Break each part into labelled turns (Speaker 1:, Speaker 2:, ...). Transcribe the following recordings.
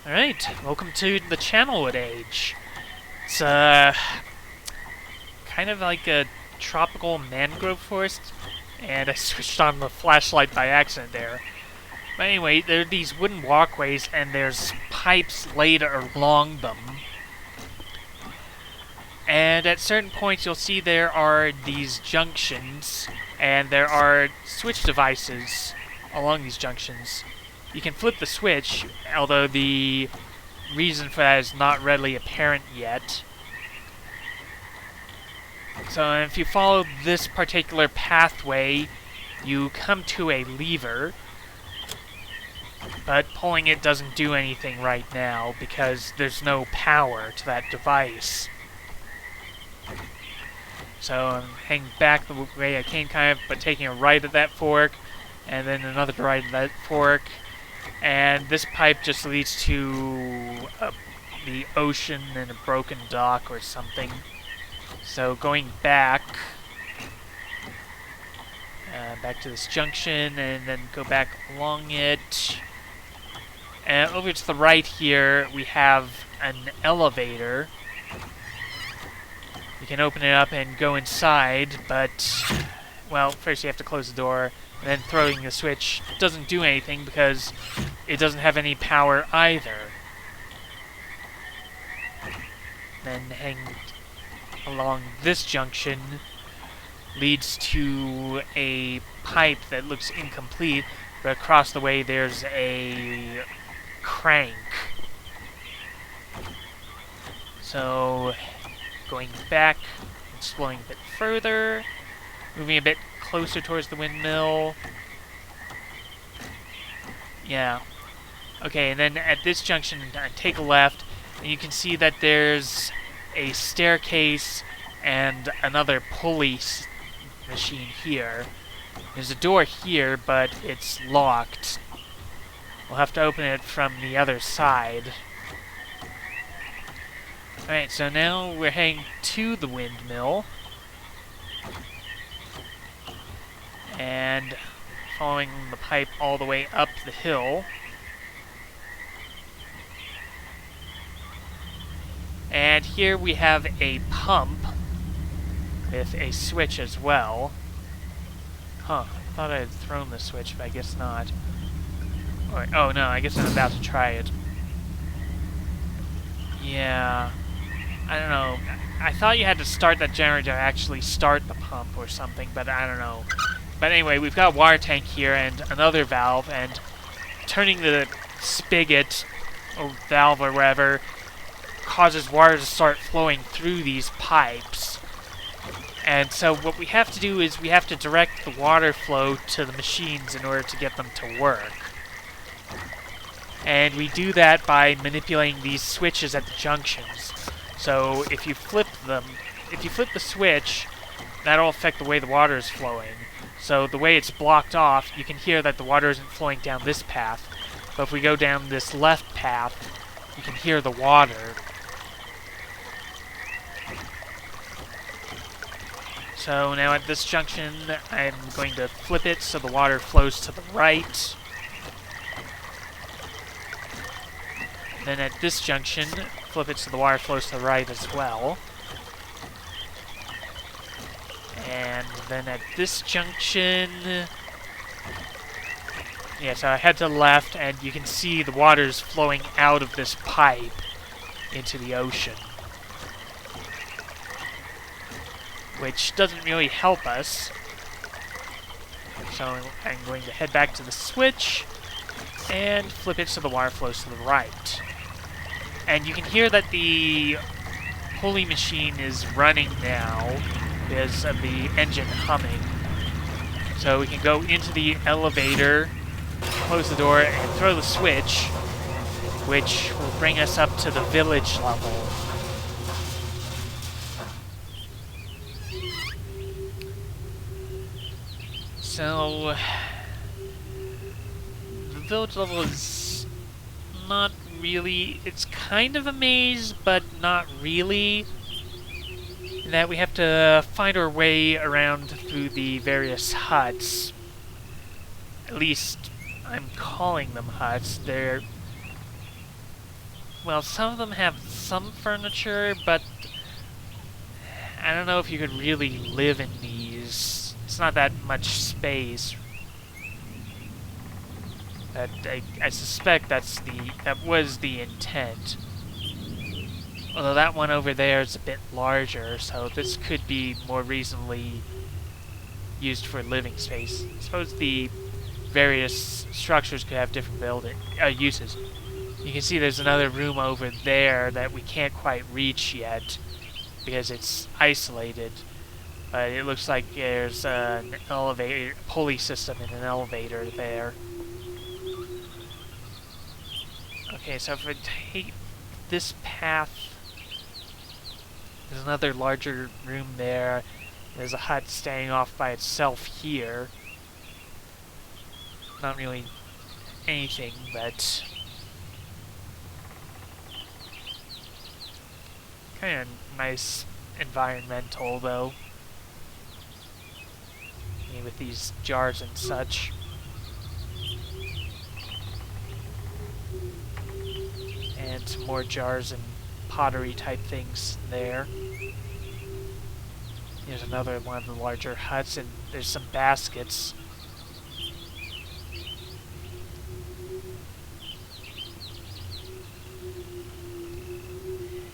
Speaker 1: Alright, welcome to the Channelwood Age. It's kind of like a tropical mangrove forest, and I switched on the flashlight by accident there. But anyway, there are these wooden walkways, and there's pipes laid along them. And at certain points you'll see there are these junctions, and there are switch devices along these junctions. You can flip the switch, although the reason for that is not readily apparent yet. So if you follow this particular pathway, you come to a lever, but pulling it doesn't do anything right now because there's no power to that device. So I'm heading back the way I came, kind of, but taking a right at that fork, and then another right at that fork. And this pipe just leads to the ocean and a broken dock or something. So going back to this junction, and then go back along it. And over to the right here, we have an elevator. You can open it up and go inside, but, well, first you have to close the door. And then throwing the switch doesn't do anything because it doesn't have any power either. Then heading along this junction leads to a pipe that looks incomplete, but across the way there's a crank. So going back, exploring a bit further, moving a bit closer towards the windmill. Yeah. Okay, and then at this junction, take a left, and you can see that there's a staircase and another pulley machine here. There's a door here, but it's locked. We'll have to open it from the other side. Alright, so now we're heading to the windmill. And following the pipe all the way up the hill. And here we have a pump with a switch as well. Huh, I thought I had thrown the switch, but I guess not. Or, oh no, I guess I'm about to try it. Yeah, I don't know. I thought you had to start that generator to actually start the pump or something, but I don't know. But anyway, we've got a water tank here and another valve, and turning the spigot or valve or whatever causes water to start flowing through these pipes. And so what we have to do is we have to direct the water flow to the machines in order to get them to work. And we do that by manipulating these switches at the junctions. So if you flip the switch, that'll affect the way the water is flowing. So the way it's blocked off, you can hear that the water isn't flowing down this path. But if we go down this left path, you can hear the water. So now at this junction, I'm going to flip it so the water flows to the right. Then at this junction, flip it so the water flows to the right as well. And then at this junction... Yeah, so I head to the left, and you can see the water's flowing out of this pipe into the ocean. Which doesn't really help us. So I'm going to head back to the switch and flip it so the water flows to the right. And you can hear that the pulley machine is running now because of the engine humming. So we can go into the elevator, close the door, and throw the switch, which will bring us up to the village level. So, the village level is not really... It's kind of a maze, but not really. In that we have to find our way around through the various huts. At least I'm calling them huts. They're... Well, some of them have some furniture, but I don't know if you could really live in these. It's not that much space. But I suspect that was the intent. Although that one over there is a bit larger, so this could be more reasonably used for living space. I suppose the various structures could have different uses. You can see there's another room over there that we can't quite reach yet because it's isolated. But it looks like there's an elevator, pulley system in an elevator there. Okay, so if we take this path, there's another larger room there. There's a hut staying off by itself here. Not really anything, but kind of nice environmental, though. I mean, with these jars and such. And some more jars and pottery type things there. Here's another one of the larger huts, and there's some baskets.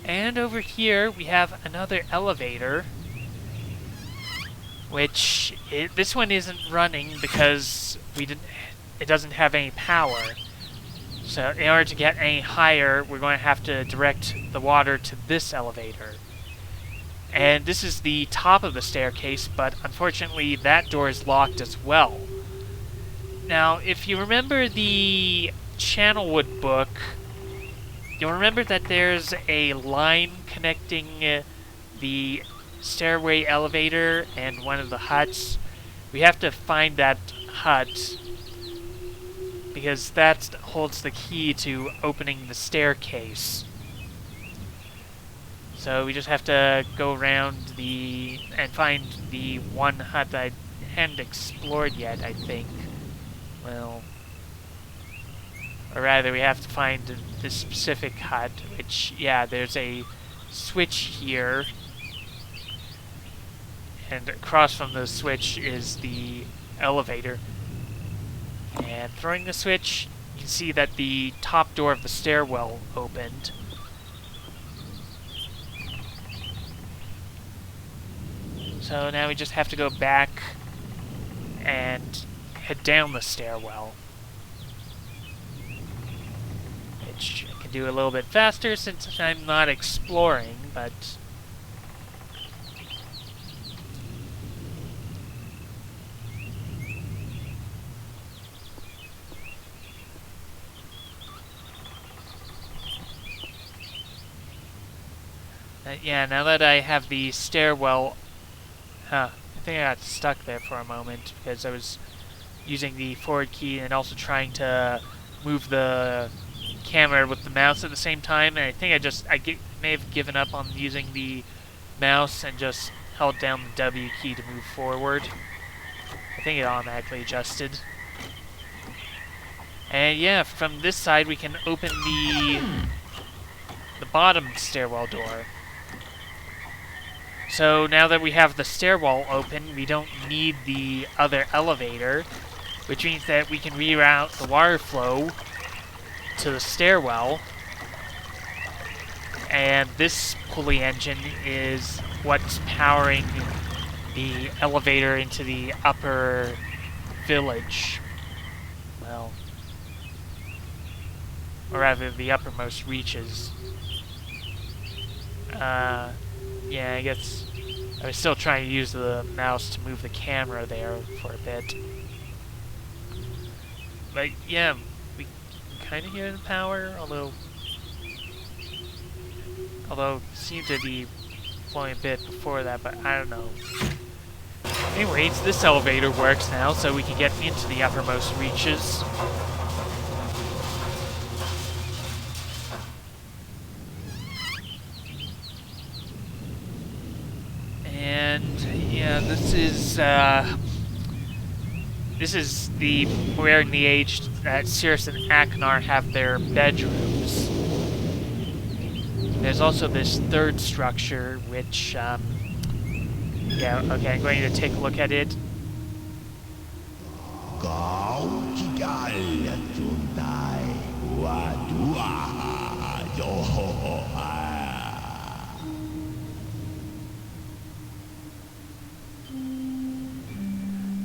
Speaker 1: And over here we have another elevator, which this one isn't running because it doesn't have any power. So in order to get any higher, we're going to have to direct the water to this elevator. And this is the top of the staircase, but unfortunately that door is locked as well. Now, if you remember the Channelwood book, you'll remember that there's a line connecting the stairway elevator and one of the huts. We have to find that hut, because that holds the key to opening the staircase. So we just have to go around and find the one hut that I hadn't explored yet, I think. Well, or rather we have to find this specific hut, which, yeah, there's a switch here. And across from the switch is the elevator. And throwing the switch, you can see that the top door of the stairwell opened. So now we just have to go back and head down the stairwell. Which I can do a little bit faster since I'm not exploring, but... yeah, now that I have the stairwell... I think I got stuck there for a moment because I was using the forward key and also trying to move the camera with the mouse at the same time, and I think I may have given up on using the mouse and just held down the W key to move forward. I think it automatically adjusted. And yeah, from this side we can open the bottom stairwell door. So now that we have the stairwell open, we don't need the other elevator, which means that we can reroute the water flow to the stairwell. And this pulley engine is what's powering the elevator into the upper village. Well, or rather the uppermost reaches. Yeah, I guess I was still trying to use the mouse to move the camera there for a bit. But yeah, we kind of hear the power, although it seemed to be flowing a bit before that, but I don't know. Anyways, this elevator works now, so we can get into the uppermost reaches. this is where in the age that Cirrus and Achenar have their bedrooms. There's also this third structure, which, yeah, okay, I'm going to take a look at it.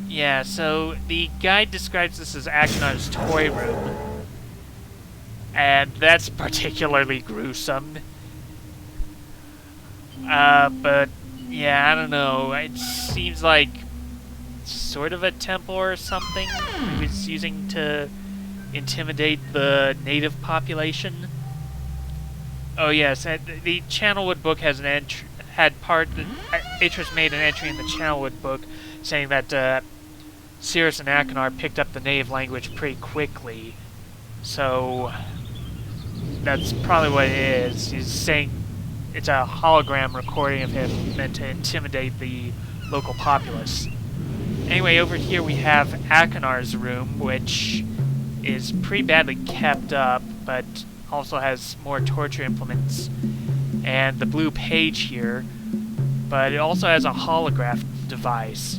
Speaker 1: Yeah, so the guide describes this as Achenar's toy room, and that's particularly gruesome. But, yeah, I don't know, it seems like sort of a temple or something he was using to intimidate the native population. Oh yes, the Channelwood book has an Atris made an entry in the Channelwood book saying that Cirrus and Achenar picked up the native language pretty quickly. So that's probably what it is. He's saying it's a hologram recording of him meant to intimidate the local populace. Anyway, over here we have Achenar's room, which is pretty badly kept up, but also has more torture implements, and the blue page here, but it also has a holograph device.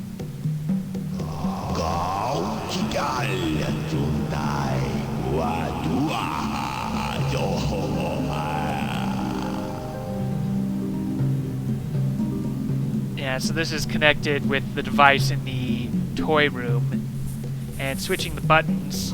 Speaker 1: Yeah, so this is connected with the device in the toy room, and switching the buttons.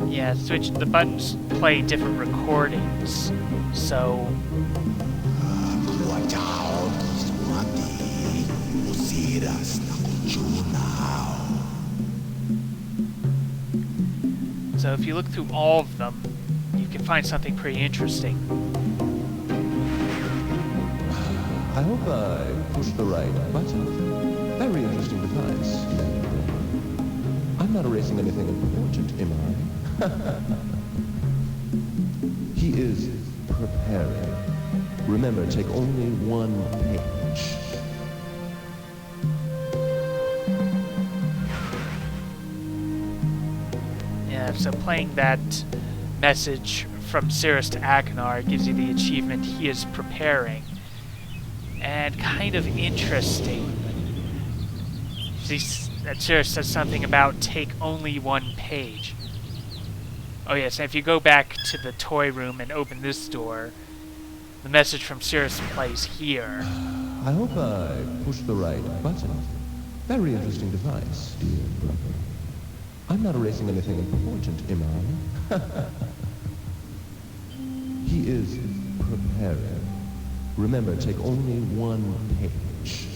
Speaker 1: Yeah, switch the buttons play different recordings. So if you look through all of them, you can find something pretty interesting.
Speaker 2: I hope I pushed the right button. Very interesting device. I'm not erasing anything important, am I? He is preparing. Remember, take only one page.
Speaker 1: Yeah, so playing that message from Cirrus to Achenar gives you the achievement he is preparing. And kind of interesting. That Cirrus says something about take only one page. Oh yes, and if you go back to the toy room and open this door, the message from Cirrus plays here.
Speaker 2: I hope I pushed the right button. Very interesting device, dear brother. I'm not erasing anything important, am I? He is preparing. Remember, take only one page.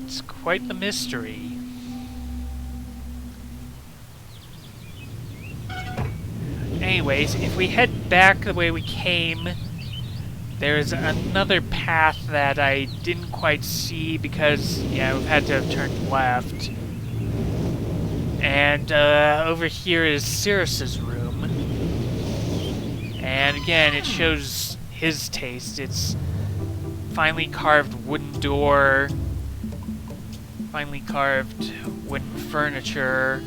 Speaker 1: It's quite the mystery. Anyways, if we head back the way we came, there's another path that I didn't quite see because, yeah, we've had to have turned left. And over here is Cirrus's room. And again, it shows his taste. It's finely carved wooden door, finely carved wooden furniture,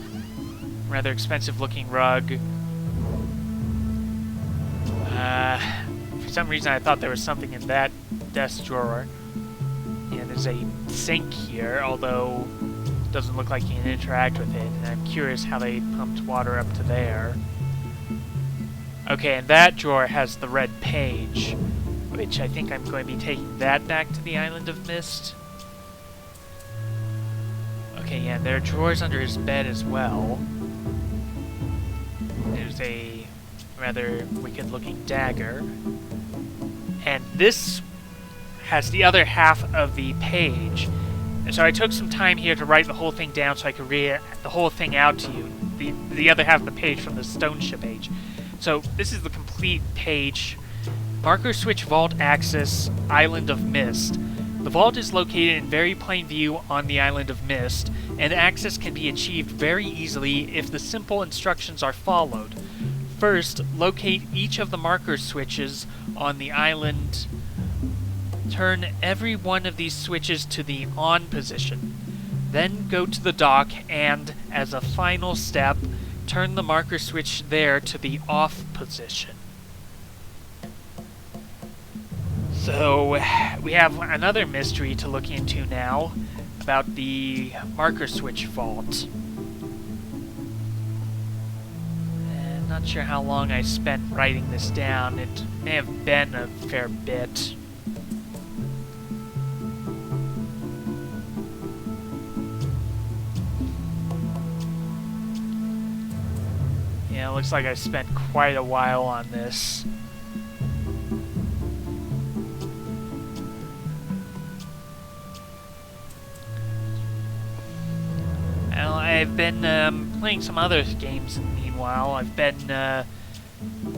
Speaker 1: rather expensive looking rug. For some reason I thought there was something in that desk drawer. And there's a sink here, although it doesn't look like you can interact with it. And I'm curious how they pumped water up to there. Okay, and that drawer has the red page, which I think I'm going to be taking that back to the Island of Myst. Okay, yeah, there are drawers under his bed as well. There's a rather wicked-looking dagger. And this has the other half of the page. And so I took some time here to write the whole thing down so I could read the whole thing out to you. The other half of the page from the Stone Ship Age. So this is the complete page. Marker switch vault access, Island of Myst. The vault is located in very plain view on the Island of Myst, and access can be achieved very easily if the simple instructions are followed. First, locate each of the marker switches on the island. Turn every one of these switches to the on position. Then go to the dock and, as a final step, turn the marker switch there to the off position. So, we have another mystery to look into now about the marker switch vault. And not sure how long I spent writing this down. It may have been a fair bit. Yeah, it looks like I spent quite a while on this. Well, I've been playing some other games in the meanwhile. I've been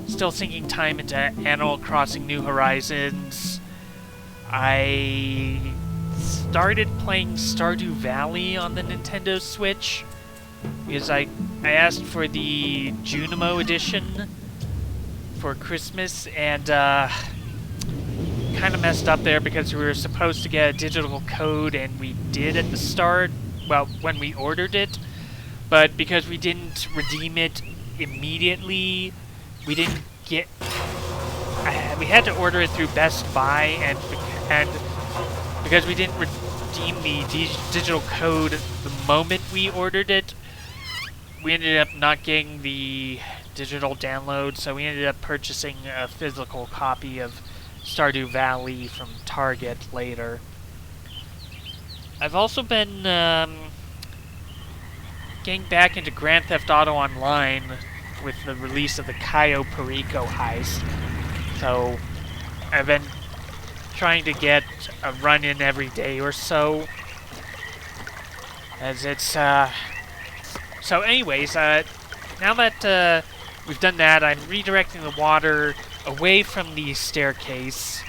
Speaker 1: still sinking time into Animal Crossing New Horizons. I started playing Stardew Valley on the Nintendo Switch because I asked for the Junimo edition for Christmas, and kind of messed up there because we were supposed to get a digital code, and we did at the start, well, when we ordered it, but because we didn't redeem it immediately, we didn't get... we had to order it through Best Buy, and because we didn't redeem the digital code the moment we ordered it, we ended up not getting the digital download, so we ended up purchasing a physical copy of Stardew Valley from Target later. I've also been getting back into Grand Theft Auto Online with the release of the Cayo Perico heist. So I've been trying to get a run in every day or so, as it's so anyways, now that we've done that, I'm redirecting the water away from the staircase.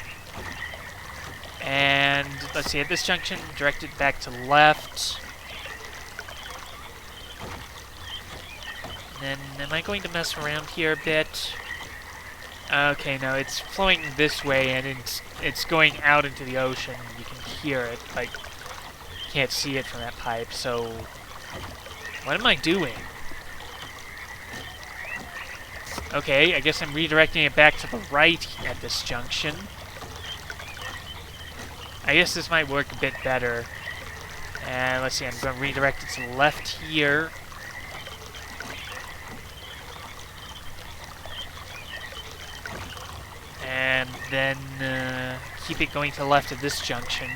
Speaker 1: And let's see, at this junction, direct it back to the left. And then, am I going to mess around here a bit? Okay, no, it's flowing this way, and it's going out into the ocean. You can hear it, like, can't see it from that pipe, so... What am I doing? Okay, I guess I'm redirecting it back to the right at this junction. I guess this might work a bit better. And let's see, I'm going to redirect it to the left here. And then keep it going to the left at this junction.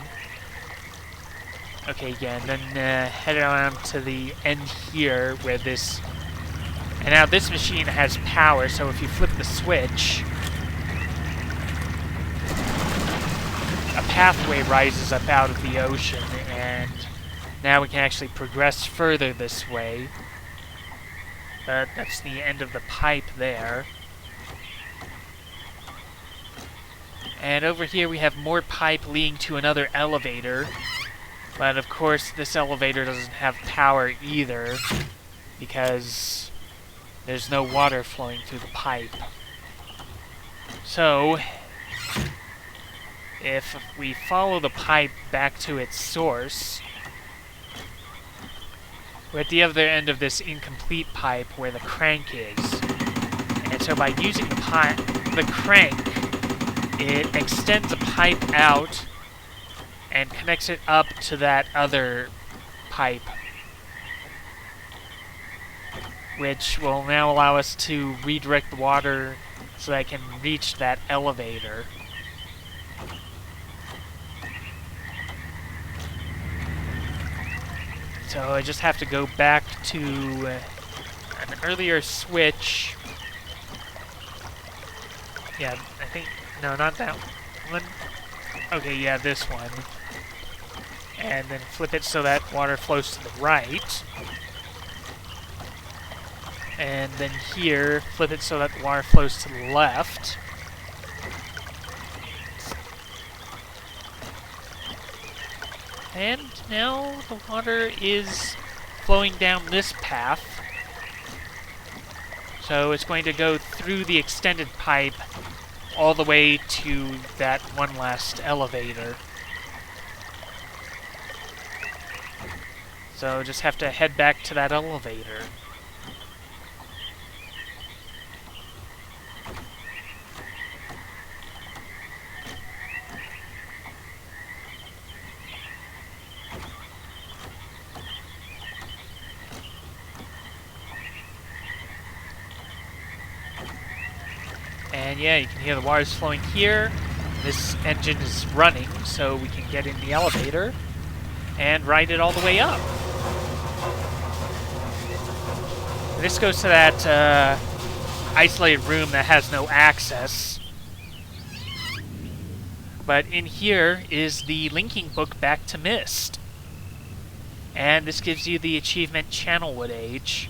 Speaker 1: Okay, again, then head around to the end here where this... And now this machine has power, so if you flip the switch, a pathway rises up out of the ocean, and now we can actually progress further this way. But that's the end of the pipe there. And over here we have more pipe leading to another elevator. But of course, this elevator doesn't have power either, because there's no water flowing through the pipe. So, if we follow the pipe back to its source, we're at the other end of this incomplete pipe where the crank is. And so by using the crank, it extends a pipe out and connects it up to that other pipe, which will now allow us to redirect the water so that I can reach that elevator. So I just have to go back to an earlier switch. Yeah, I think... No, not that one. Okay, yeah, this one. And then flip it so that water flows to the right. And then here, flip it so that the water flows to the left. And now the water is flowing down this path. So it's going to go through the extended pipe all the way to that one last elevator. So just have to head back to that elevator. And yeah, you can hear the water's flowing here. This engine is running, so we can get in the elevator and ride it all the way up. This goes to that isolated room that has no access. But in here is the linking book back to Myst. And this gives you the achievement Channelwood Age.